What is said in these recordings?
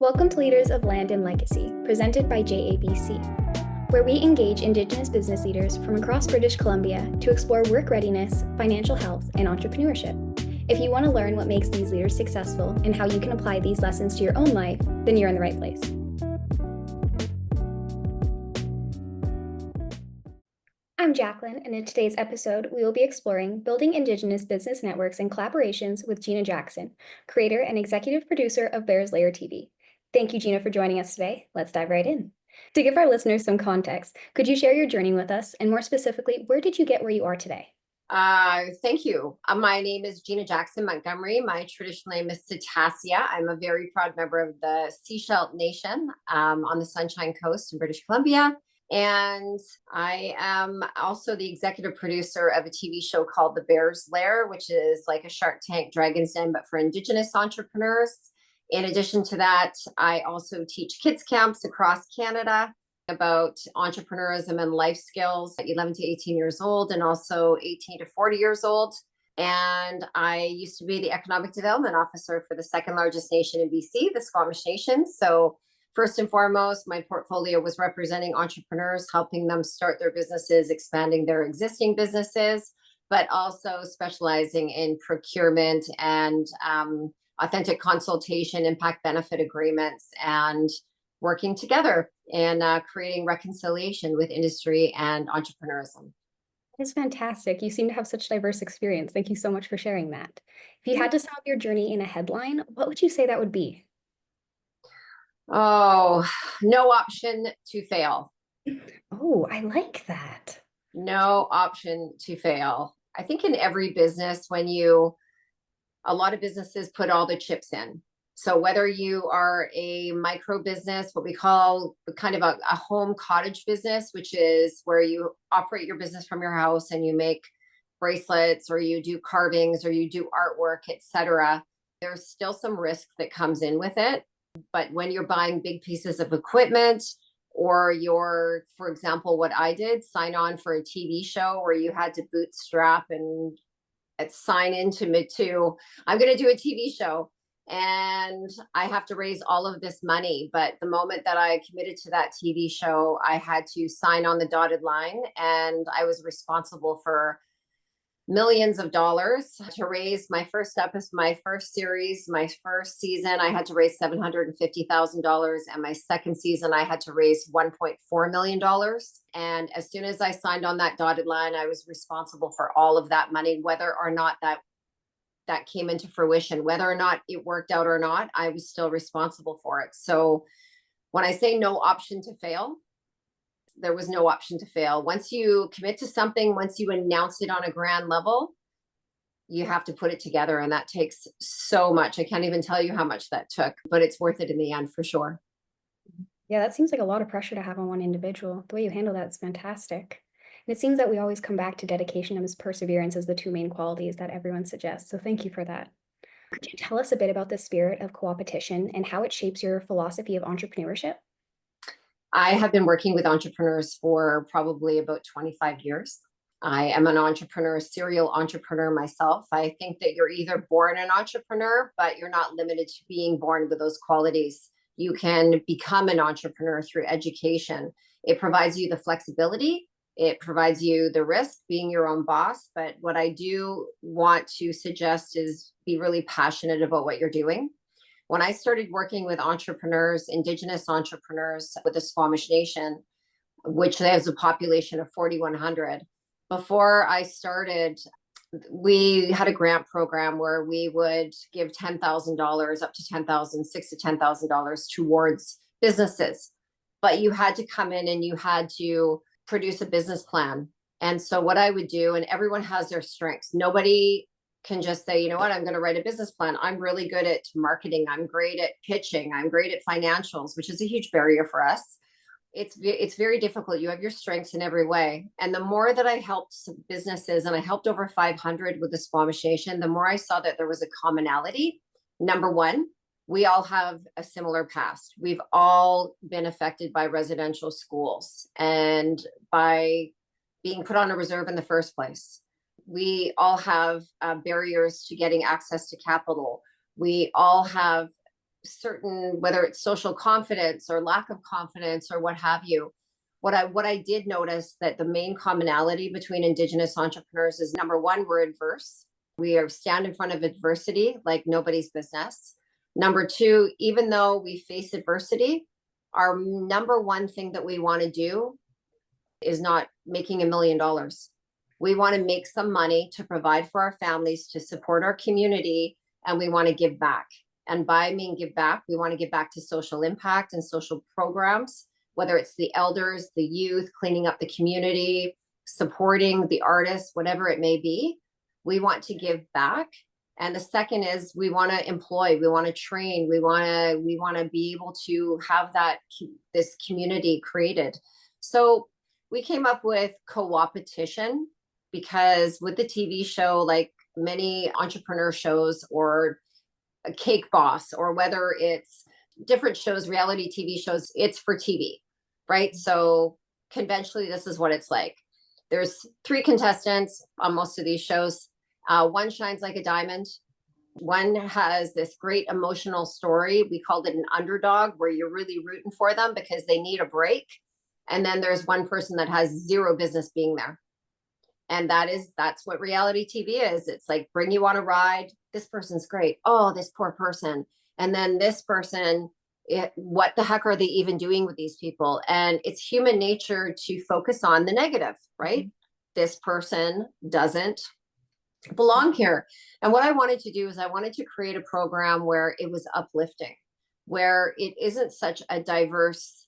Welcome to Leaders of Land and Legacy, presented by JABC, where we engage Indigenous business leaders from across British Columbia to explore work readiness, financial health, and entrepreneurship. If you want to learn what makes these leaders successful and how you can apply these lessons to your own life, then you're in the right place. I'm Jacqueline, and in today's episode, we will be exploring building Indigenous business networks and collaborations with Geena Jackson, creator and executive producer of Bears Lair TV. Thank you, Geena, for joining us today. Let's dive right in. To give our listeners some context, could you share your journey with us, and more specifically, where did you get where you are today? Thank you. My name is Geena Jackson Montgomery. My traditional name is Cetacia. I'm a very proud member of the Seashell Nation on the Sunshine Coast in British Columbia. And I am also the executive producer of a TV show called The Bears Lair, which is like a Shark Tank Dragon's Den, but for Indigenous entrepreneurs. In addition to that, I also teach kids camps across Canada about entrepreneurism and life skills at 11 to 18 years old and also 18 to 40 years old. And I used to be the economic development officer for the second largest nation in BC, the Squamish Nation. So first and foremost, my portfolio was representing entrepreneurs, helping them start their businesses, expanding their existing businesses, but also specializing in procurement and authentic consultation, impact benefit agreements, and working together and creating reconciliation with industry and entrepreneurism. That is fantastic. You seem to have such diverse experience. Thank you so much for sharing that. If you had to sum up your journey in a headline, what would you say that would be? Oh, no option to fail. Oh, I like that. No option to fail. I think in every business, a lot of businesses put all the chips in. So whether you are a micro business, what we call kind of a home cottage business, which is where you operate your business from your house and you make bracelets or you do carvings or you do artwork, etc., there's still some risk that comes in with it. But when you're buying big pieces of equipment, or for example, what I did, sign on for a TV show where you had to bootstrap and sign into I'm going to do a TV show and I have to raise all of this money. But the moment that I committed to that TV show, I had to sign on the dotted line, and I was responsible for millions of dollars to raise my first episode, my first series, my first season. I had to raise $750,000, and my second season, I had to raise $1.4 million. And as soon as I signed on that dotted line, I was responsible for all of that money, whether or not that came into fruition, whether or not it worked out or not, I was still responsible for it. So when I say no option to fail, there was no option to fail. Once you commit to something, once you announce it on a grand level, you have to put it together. And that takes so much. I can't even tell you how much that took, but it's worth it in the end for sure. Yeah, that seems like a lot of pressure to have on one individual. The way you handle that is fantastic. And it seems that we always come back to dedication and perseverance as the two main qualities that everyone suggests. So thank you for that. Could you tell us a bit about the spirit of co-opetition and how it shapes your philosophy of entrepreneurship? I have been working with entrepreneurs for probably about 25 years. I am an entrepreneur, serial entrepreneur myself. I think that you're either born an entrepreneur, but you're not limited to being born with those qualities. You can become an entrepreneur through education. It provides you the flexibility. It provides you the risk, being your own boss. But what I do want to suggest is be really passionate about what you're doing. When I started working with entrepreneurs, Indigenous entrepreneurs with the Squamish Nation, which has a population of 4,100, before I started, we had a grant program where we would give $10,000 up to $6,000 to $10,000 towards businesses. But you had to come in and you had to produce a business plan. And so what I would do, and everyone has their strengths. Nobody can just say, you know what, I'm going to write a business plan. I'm really good at marketing. I'm great at pitching. I'm great at financials, which is a huge barrier for us. It's very difficult. You have your strengths in every way. And the more that I helped businesses, and I helped over 500 with the Squamish Nation, the more I saw that there was a commonality. Number one, we all have a similar past. We've all been affected by residential schools and by being put on a reserve in the first place. We all have barriers to getting access to capital. We all have certain, whether it's social confidence or lack of confidence or what have you. What I did notice that the main commonality between Indigenous entrepreneurs is number one, we're adverse. We are stand in front of adversity like nobody's business. Number two, even though we face adversity, our number one thing that we want to do is not making $1 million. We want to make some money to provide for our families, to support our community, and we want to give back. And by mean give back, we want to give back to social impact and social programs, whether it's the elders, the youth, cleaning up the community, supporting the artists, whatever it may be. We want to give back. And the second is we want to employ, we want to train, we want to be able to have that this community created. So we came up with co-opetition because with the TV show, like many entrepreneur shows or a Cake Boss, or whether it's different shows, reality TV shows, it's for TV, right? So conventionally, this is what it's like. There's 3 contestants on most of these shows. One shines like a diamond. One has this great emotional story. We called it an underdog, where you're really rooting for them because they need a break. And then there's one person that has zero business being there. And that's what reality TV is. It's like bring you on a ride. This person's great. Oh, this poor person. And then this person, what the heck are they even doing with these people? And it's human nature to focus on the negative, right? This person doesn't belong here. And what I wanted to do is I wanted to create a program where it was uplifting, where it isn't such a diverse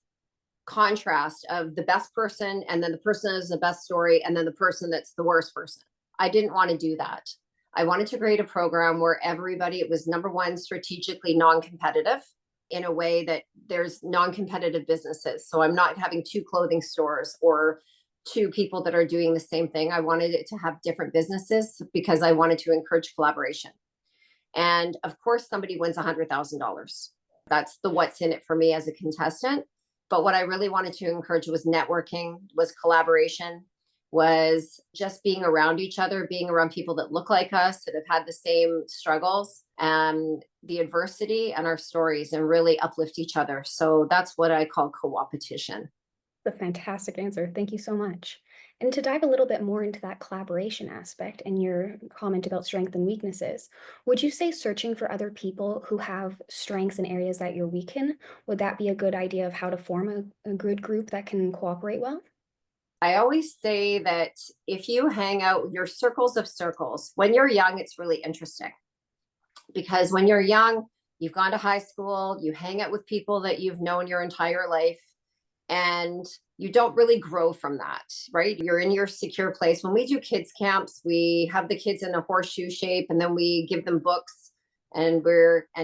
contrast of the best person and then the person that is the best story and then the person that's the worst person. I didn't want to do that. I wanted to create a program where everybody, it was number one, strategically non-competitive in a way that there's non-competitive businesses. So I'm not having 2 clothing stores or 2 people that are doing the same thing. I wanted it to have different businesses because I wanted to encourage collaboration. And of course, somebody wins $100,000. That's the what's in it for me as a contestant. But what I really wanted to encourage was networking, was collaboration, was just being around each other, being around people that look like us, that have had the same struggles and the adversity and our stories, and really uplift each other. So that's what I call co-opetition. A fantastic answer. Thank you so much. And to dive a little bit more into that collaboration aspect and your comment about strengths and weaknesses, would you say searching for other people who have strengths in areas that you're weak in, would that be a good idea of how to form a good group that can cooperate well? I always say that if you hang out with your circles of circles, when you're young, it's really interesting because when you're young, you've gone to high school, you hang out with people that you've known your entire life, and you don't really grow from that, right? You're in your secure place. When we do kids camps, we have the kids in a horseshoe shape and then we give them books, and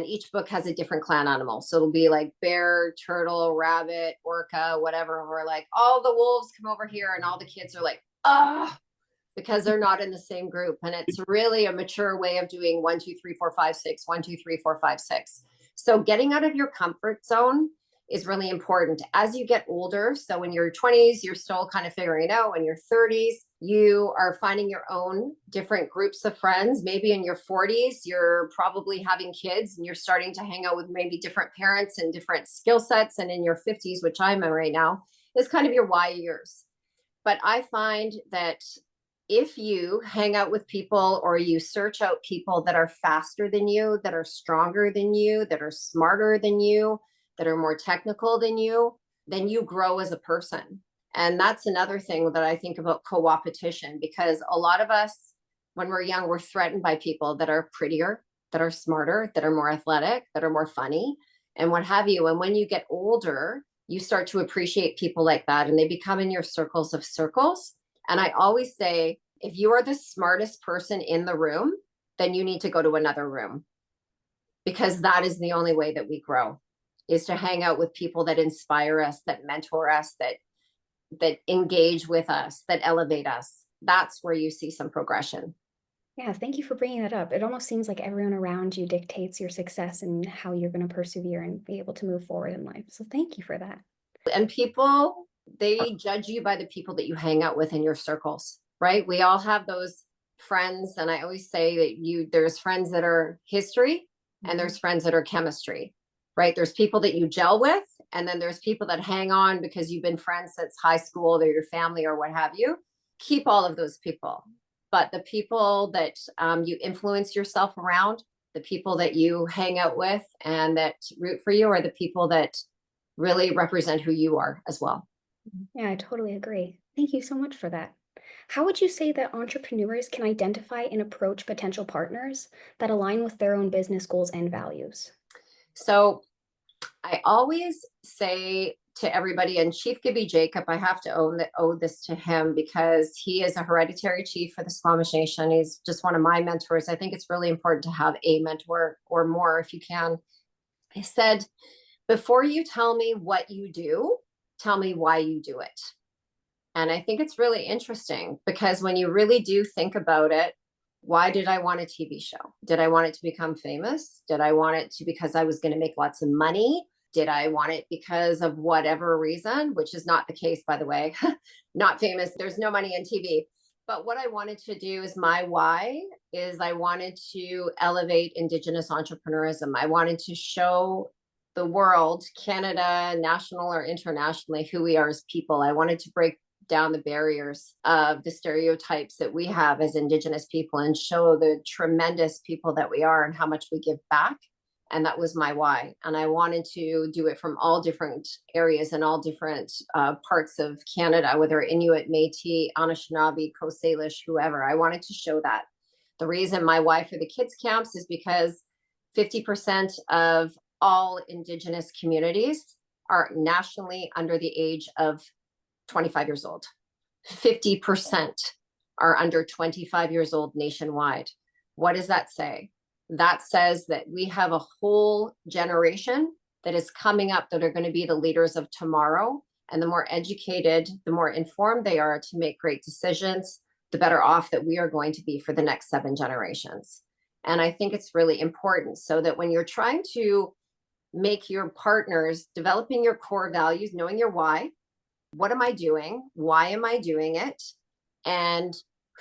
each book has a different clan animal. So it'll be like bear, turtle, rabbit, orca, whatever. And we're like, all the wolves come over here, and all the kids are like, ah, because they're not in the same group. And it's really a mature way of doing 1, 2, 3, 4, 5, 6, 1, 2, 3, 4, 5, 6. So getting out of your comfort zone is really important as you get older. So in your 20s, you're still kind of figuring it out. In your 30s, you are finding your own different groups of friends. Maybe in your 40s, you're probably having kids and you're starting to hang out with maybe different parents and different skill sets. And in your 50s, which I'm in right now, is kind of your Y years. But I find that if you hang out with people or you search out people that are faster than you, that are stronger than you, that are smarter than you, that are more technical than you, then you grow as a person. And that's another thing that I think about co-opetition, because a lot of us, when we're young, we're threatened by people that are prettier, that are smarter, that are more athletic, that are more funny, and what have you. And when you get older, you start to appreciate people like that, and they become in your circles of circles. And I always say, if you are the smartest person in the room, then you need to go to another room, because that is the only way that we grow, is to hang out with people that inspire us, that mentor us, that engage with us, that elevate us. That's where you see some progression. Yeah, thank you for bringing that up. It almost seems like everyone around you dictates your success and how you're going to persevere and be able to move forward in life. So thank you for that. And people, they judge you by the people that you hang out with in your circles, right? We all have those friends. And I always say that there's friends that are history and there's friends that are chemistry. right? There's people that you gel with, and then there's people that hang on because you've been friends since high school or your family or what have you. Keep all of those people. But the people that you influence yourself around, the people that you hang out with and that root for you are the people that really represent who you are as well. Yeah, I totally agree. Thank you so much for that. How would you say that entrepreneurs can identify and approach potential partners that align with their own business goals and values? So I always say to everybody, and Chief Gibby Jacob, I have to owe this to him because he is a hereditary chief for the Squamish Nation. He's just one of my mentors. I think it's really important to have a mentor or more if you can. He said, before you tell me what you do, tell me why you do it. And I think it's really interesting because when you really do think about it, why did I want a TV show? Did I want it to become famous? Did I want it to because I was going to make lots of money? Did I want it because of whatever reason, which is not the case, by the way? Not famous. There's no money in TV. But what I wanted to do is my why is I wanted to elevate Indigenous entrepreneurism. I wanted to show the world, Canada, national or internationally, who we are as people. I wanted to break down the barriers of the stereotypes that we have as Indigenous people and show the tremendous people that we are and how much we give back. And that was my why. And I wanted to do it from all different areas and all different parts of Canada, whether Inuit, Métis, Anishinaabe, Coast Salish, whoever. I wanted to show that. The reason my why for the kids camps is because 50% of all Indigenous communities are nationally under the age of 25 years old. 50% are under 25 years old nationwide. What does that say? That says that we have a whole generation that is coming up that are going to be the leaders of tomorrow. And the more educated, the more informed they are to make great decisions, the better off that we are going to be for the next 7 generations. And I think it's really important so that when you're trying to make your partners, developing your core values, knowing your why, what am I doing? Why am I doing it? And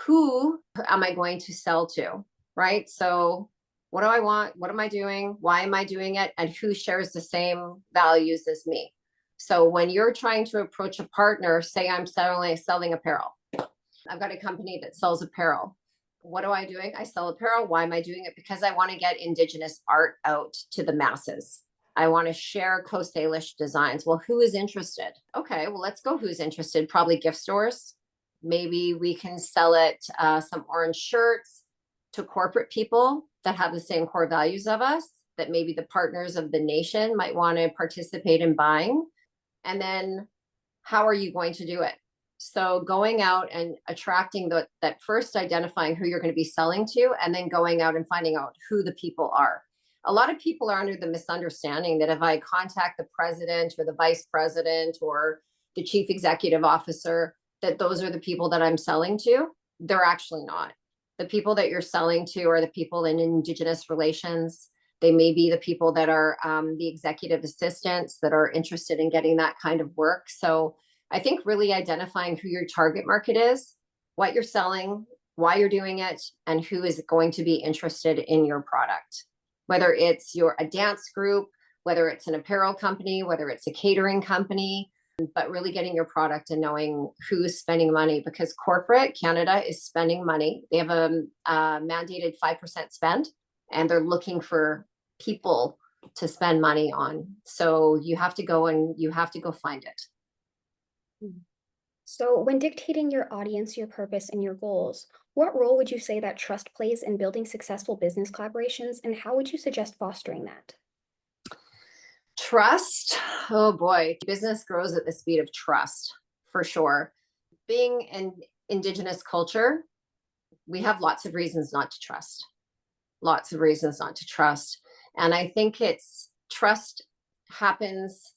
who am I going to sell to? Right. So, what do I want? What am I doing? Why am I doing it? And who shares the same values as me? So, when you're trying to approach a partner, say I'm selling apparel. I've got a company that sells apparel. What am I doing? I sell apparel. Why am I doing it? Because I want to get Indigenous art out to the masses. I want to share Coast Salish designs. Well, who is interested? Okay, well, let's go. Who's interested? Probably gift stores. Maybe we can sell it some orange shirts to corporate people that have the same core values of us, that maybe the partners of the nation might want to participate in buying. And then how are you going to do it? So going out and attracting that first identifying who you're going to be selling to, and then going out and finding out who the people are. A lot of people are under the misunderstanding that if I contact the president or the vice president or the chief executive officer, that those are the people that I'm selling to. They're actually not. The people that you're selling to are the people in Indigenous relations. They may be the people that are the executive assistants that are interested in getting that kind of work. So I think really identifying who your target market is, what you're selling, why you're doing it, and who is going to be interested in your product. Whether it's a dance group, whether it's an apparel company, whether it's a catering company, but really getting your product and knowing who's spending money, because corporate Canada is spending money. They have a mandated 5% spend, and they're looking for people to spend money on. So you have to go find it. So, when dictating your audience, your purpose, and your goals, what role would you say that trust plays in building successful business collaborations, and how would you suggest fostering that? Trust. Oh boy, business grows at the speed of trust for sure. Being an Indigenous culture, we have lots of reasons not to trust. Lots of reasons not to trust. And I think trust happens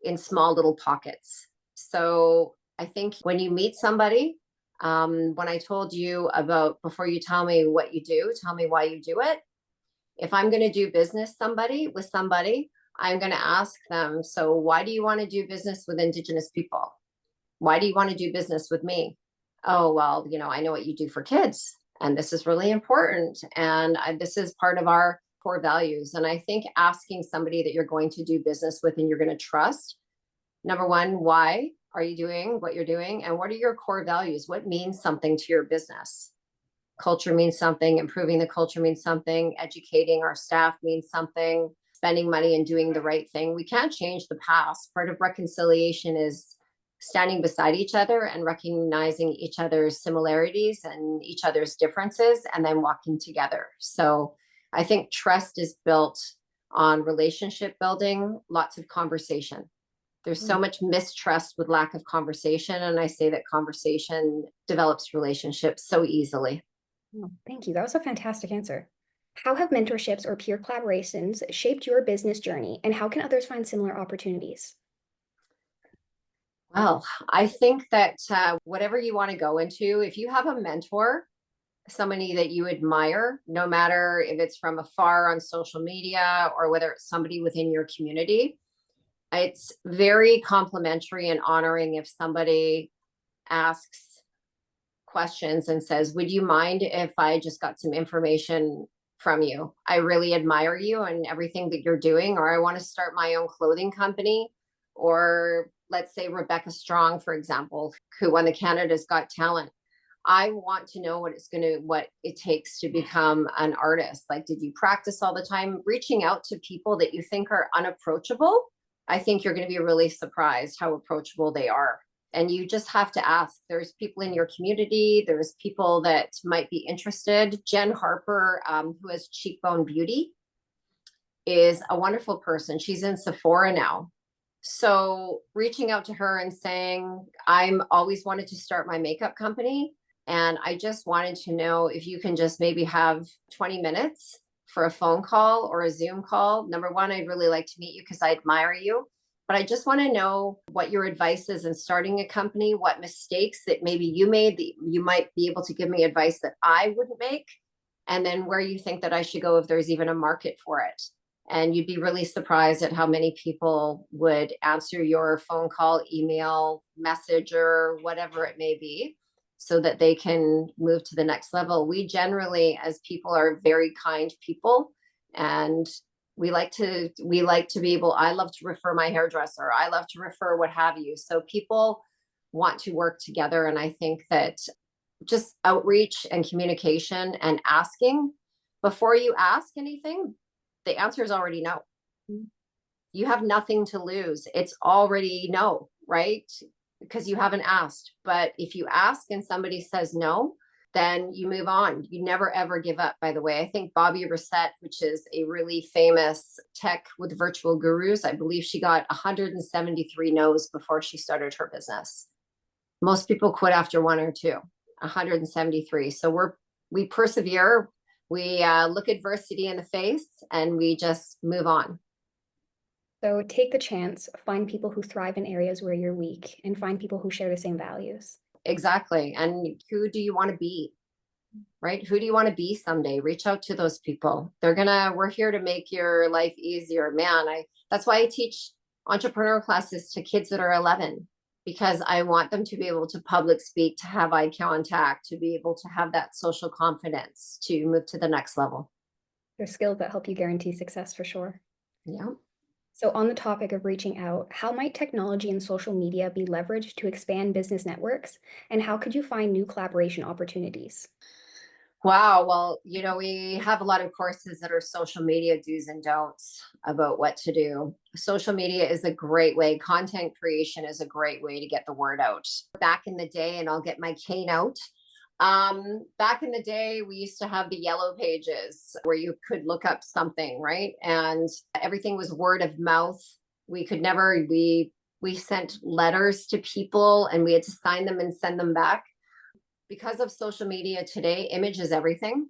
in small little pockets. So I think when you meet somebody, when I told you about before you tell me what you do, tell me why you do it. If I'm going to do business with somebody, I'm going to ask them, so why do you want to do business with Indigenous people? Why do you want to do business with me? Oh, well, I know what you do for kids, and this is really important. And this is part of our core values? And I think asking somebody that you're going to do business with and you're going to trust, number one, why are you doing what you're doing? And what are your core values? What means something to your business? Culture means something, improving the culture means something, educating our staff means something, spending money and doing the right thing. We can't change the past. Part of reconciliation is standing beside each other and recognizing each other's similarities and each other's differences and then walking together. So I think trust is built on relationship building, lots of conversation. There's so much mistrust with lack of conversation. And I say that conversation develops relationships so easily. Oh, thank you. That was a fantastic answer. How have mentorships or peer collaborations shaped your business journey, and how can others find similar opportunities? Well, I think that whatever you want to go into, if you have a mentor, somebody that you admire, no matter if it's from afar on social media or whether it's somebody within your community, it's very complimentary and honoring if somebody asks questions and says, would you mind if I just got some information from you? I really admire you and everything that you're doing, or I want to start my own clothing company. Or let's say Rebecca Strong, for example, who won the Canada's Got Talent. I want to know what it takes to become an artist. Like, did you practice all the time? Reaching out to people that you think are unapproachable. I think you're going to be really surprised how approachable they are. And you just have to ask. There's people in your community. There's people that might be interested. Jen Harper, who has Cheekbone Beauty, is a wonderful person. She's in Sephora now. So reaching out to her and saying, I'm always wanted to start my makeup company. And I just wanted to know if you can just maybe have 20 minutes for a phone call or a Zoom call. Number one, I'd really like to meet you because I admire you. But I just want to know what your advice is in starting a company, what mistakes that maybe you made that you might be able to give me advice that I wouldn't make, and then where you think that I should go if there's even a market for it. And you'd be really surprised at how many people would answer your phone call, email, message, or whatever it may be, so that they can move to the next level. We generally, as people, are very kind people, and we like to be able, I love to refer my hairdresser, I love to refer what have you. So people want to work together. And I think that just outreach and communication and asking before you ask anything, the answer is already no. You have nothing to lose. It's already no, right? Because you haven't asked. But if you ask and somebody says no, then you move on. You never ever give up, by the way. I think Bobby Reset, which is a really famous tech with virtual gurus, I believe she got 173 no's before she started her business. Most people quit after one or two, 173. So we persevere. We look adversity in the face and we just move on. So take the chance, find people who thrive in areas where you're weak, and find people who share the same values. Exactly. And who do you want to be? Right? Who do you want to be someday? Reach out to those people. We're here to make your life easier. Man, that's why I teach entrepreneur classes to kids that are 11, because I want them to be able to public speak, to have eye contact, to be able to have that social confidence to move to the next level. They're skills that help you guarantee success for sure. Yeah. So on the topic of reaching out, how might technology and social media be leveraged to expand business networks? And how could you find new collaboration opportunities? Wow. Well, we have a lot of courses that are social media do's and don'ts about what to do. Social media is a great way. Content creation is a great way to get the word out. Back in the day, and I'll get my cane out. Back in the day, we used to have the yellow pages where you could look up something, right? And everything was word of mouth. We sent letters to people and we had to sign them and send them back. Because of social media today, image is everything.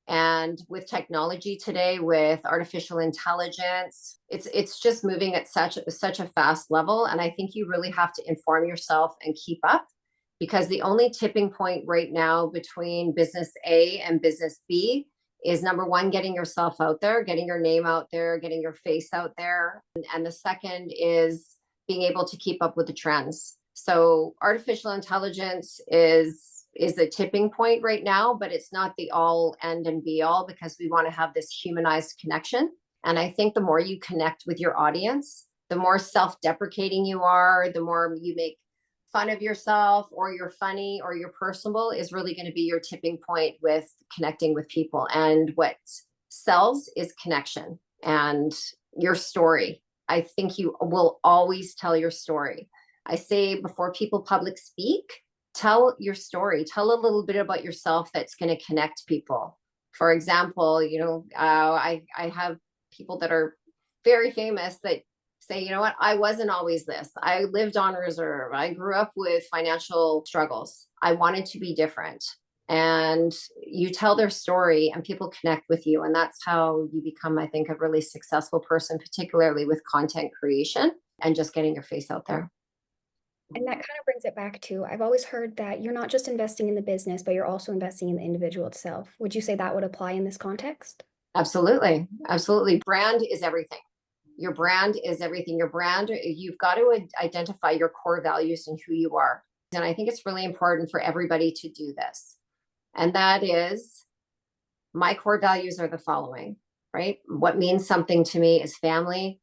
And with technology today, with artificial intelligence, it's just moving at such a fast level. And I think you really have to inform yourself and keep up, because the only tipping point right now between business A and business B is, number one, getting yourself out there, getting your name out there, getting your face out there. And the second is being able to keep up with the trends. So artificial intelligence is a tipping point right now, but it's not the all end and be all because we want to have this humanized connection. And I think the more you connect with your audience, the more self-deprecating you are, the more you make fun of yourself or you're funny or you're personable is really going to be your tipping point with connecting with people. And what sells is connection and your story. I think you will always tell your story. I say before people public speak, tell your story. Tell a little bit about yourself that's going to connect people. For example, I have people that are very famous that say, you know what, I wasn't always this. I lived on reserve. I grew up with financial struggles. I wanted to be different. And you tell their story and people connect with you. And that's how you become, I think, a really successful person, particularly with content creation and just getting your face out there. And that kind of brings it back to, I've always heard that you're not just investing in the business, but you're also investing in the individual itself. Would you say that would apply in this context? Absolutely. Absolutely. Brand is everything. Your brand is everything. Your brand, you've got to identify your core values and who you are. And I think it's really important for everybody to do this. And that is, my core values are the following, right? What means something to me is family,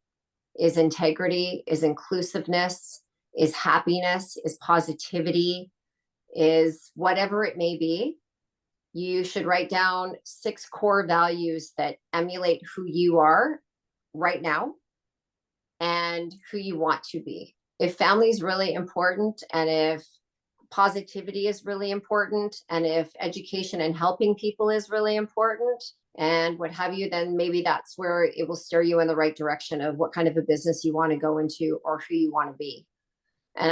is integrity, is inclusiveness, is happiness, is positivity, is whatever it may be. You should write down 6 core values that emulate who you are right now and who you want to be. If family is really important, and if positivity is really important, and if education and helping people is really important, and what have you, then maybe that's where it will steer you in the right direction of what kind of a business you want to go into or who you want to be. And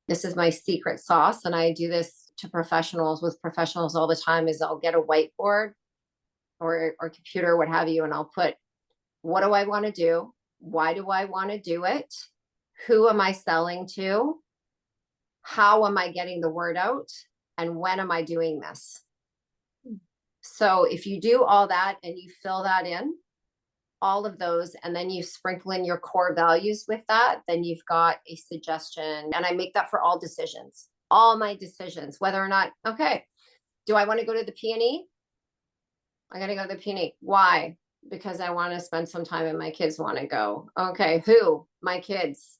this is my secret sauce, and I do this to professionals with professionals all the time, is I'll get a whiteboard or computer, what have you, and I'll put, what do I want to do? Why do I want to do it? Who am I selling to? How am I getting the word out? And when am I doing this? So if you do all that and you fill that in, all of those, and then you sprinkle in your core values with that, then you've got a suggestion. And I make that for all decisions, all my decisions, whether or not, okay, do I want to go to the P&E? I got to go to the P&E. Why? Because I want to spend some time and my kids want to go. Okay, who? My kids.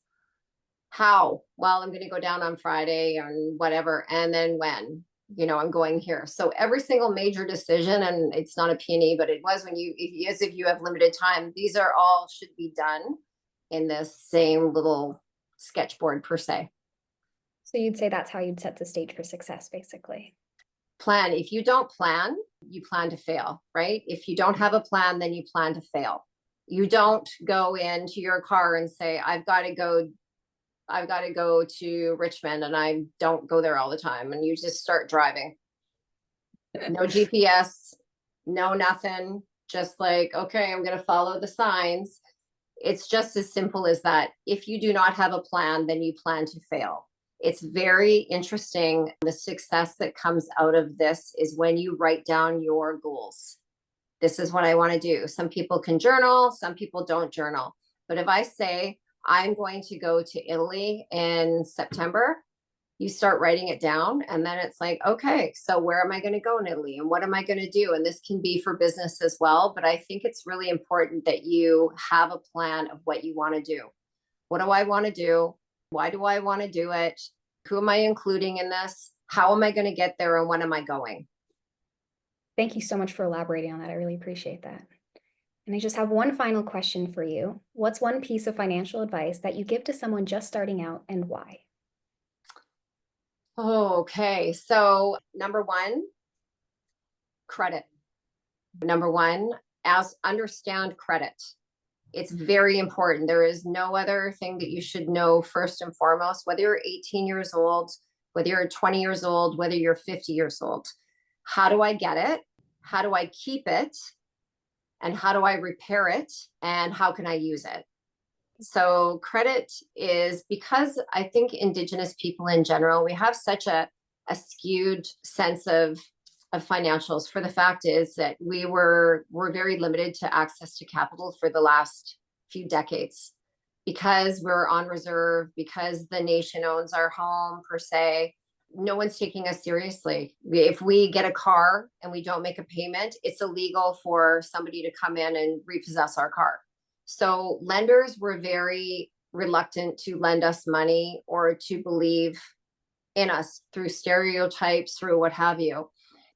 How? Well, I'm going to go down on Friday and whatever. And then when? I'm going here. So every single major decision, and it's not a P&E, but it was when as if you have limited time, these are all should be done in this same little sketchboard per se. So you'd say that's how you'd set the stage for success, basically. Plan. If you don't plan, you plan to fail, right? If you don't have a plan, then you plan to fail. You don't go into your car and say, I've got to go to Richmond, and I don't go there all the time. And you just start driving. No GPS, no nothing. Just like, okay, I'm going to follow the signs. It's just as simple as that. If you do not have a plan, then you plan to fail. It's very interesting. The success that comes out of this is when you write down your goals. This is what I want to do. Some people can journal, some people don't journal. But if I say, I'm going to go to Italy in September, you start writing it down. And then it's like, okay, so where am I going to go in Italy? And what am I going to do? And this can be for business as well. But I think it's really important that you have a plan of what you want to do. What do I want to do? Why do I want to do it? Who am I including in this? How am I going to get there? And when am I going? Thank you so much for elaborating on that. I really appreciate that. And I just have one final question for you. What's one piece of financial advice that you give to someone just starting out, and why? Okay. So number one, credit. Number one, understand credit. It's very important. There is no other thing that you should know first and foremost, whether you're 18 years old, whether you're 20 years old, whether you're 50 years old. How do I get it? How do I keep it? And how do I repair it? And how can I use it? So credit is, because I think Indigenous people in general, we have such a skewed sense of financials. For the fact is that we're very limited to access to capital for the last few decades, because we're on reserve, because the nation owns our home per se. no one's taking us seriously. If we get a car and we don't make a payment, it's illegal for somebody to come in and repossess our car. So lenders were very reluctant to lend us money or to believe in us through stereotypes, through what have you.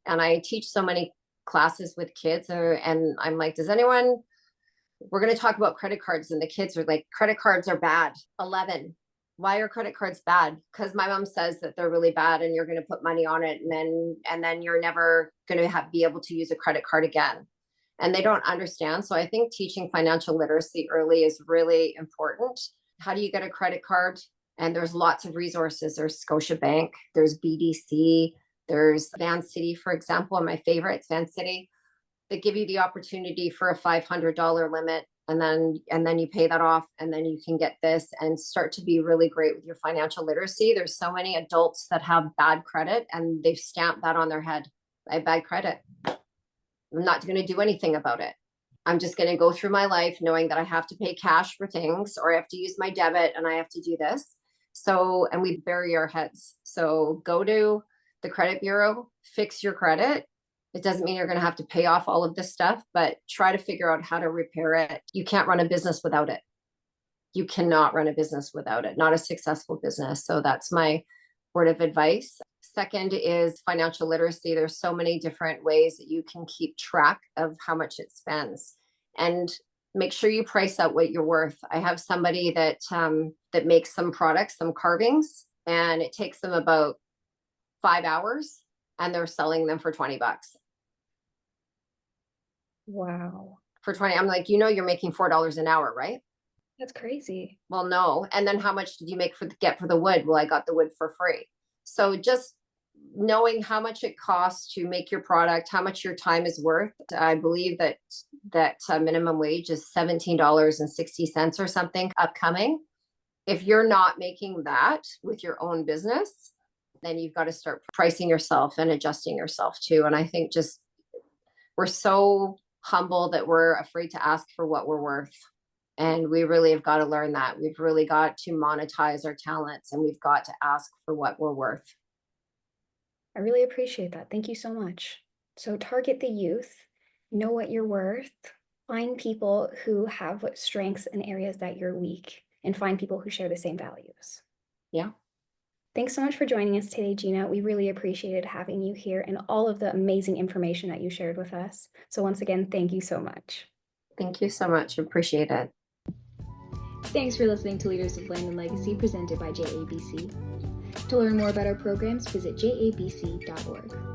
And I teach so many classes with kids, and I'm like, does anyone, we're going to talk about credit cards, and the kids are like, credit cards are bad. 11. Why are credit cards bad? Because my mom says that they're really bad and you're going to put money on it, and then you're never going to be able to use a credit card again. And they don't understand. So I think teaching financial literacy early is really important. How do you get a credit card? And there's lots of resources. There's Scotiabank, there's BDC, there's Van City, for example, and my favorite is Van City, that give you the opportunity for a $500 limit, and then you pay that off, and then you can get this and start to be really great with your financial literacy. There's so many adults that have bad credit and they've stamped that on their head. I have bad credit. I'm not going to do anything about it. I'm just going to go through my life knowing that I have to pay cash for things, or I have to use my debit, and I have to do this. So, and we bury our heads. So go to the credit bureau, fix your credit. It doesn't mean you're going to have to pay off all of this stuff, but try to figure out how to repair it. You can't run a business without it. You cannot run a business without it, not a successful business. So that's my word of advice. Second is financial literacy. There's so many different ways that you can keep track of how much it spends, and make sure you price out what you're worth. I have somebody that makes some products, some carvings, and it takes them about 5 hours, and they're selling them for $20. Wow. For 20, I'm like, you're making $4 an hour, right? That's crazy. Well, no. And then how much did you get for the wood? Well, I got the wood for free. So just knowing how much it costs to make your product, how much your time is worth. I believe that minimum wage is $17.60 or something upcoming. If you're not making that with your own business, then you've got to start pricing yourself and adjusting yourself too. And I think just we're so humble that we're afraid to ask for what we're worth. And we really have got to learn that. We've really got to monetize our talents, and we've got to ask for what we're worth. I really appreciate that. Thank you so much. So target the youth, know what you're worth, find people who have strengths in areas that you're weak, and find people who share the same values. Yeah. Thanks so much for joining us today, Geena. We really appreciated having you here and all of the amazing information that you shared with us. So once again, thank you so much. Thank you so much. Appreciate it. Thanks for listening to Leaders of Land and Legacy, presented by JABC. To learn more about our programs, visit jabc.org.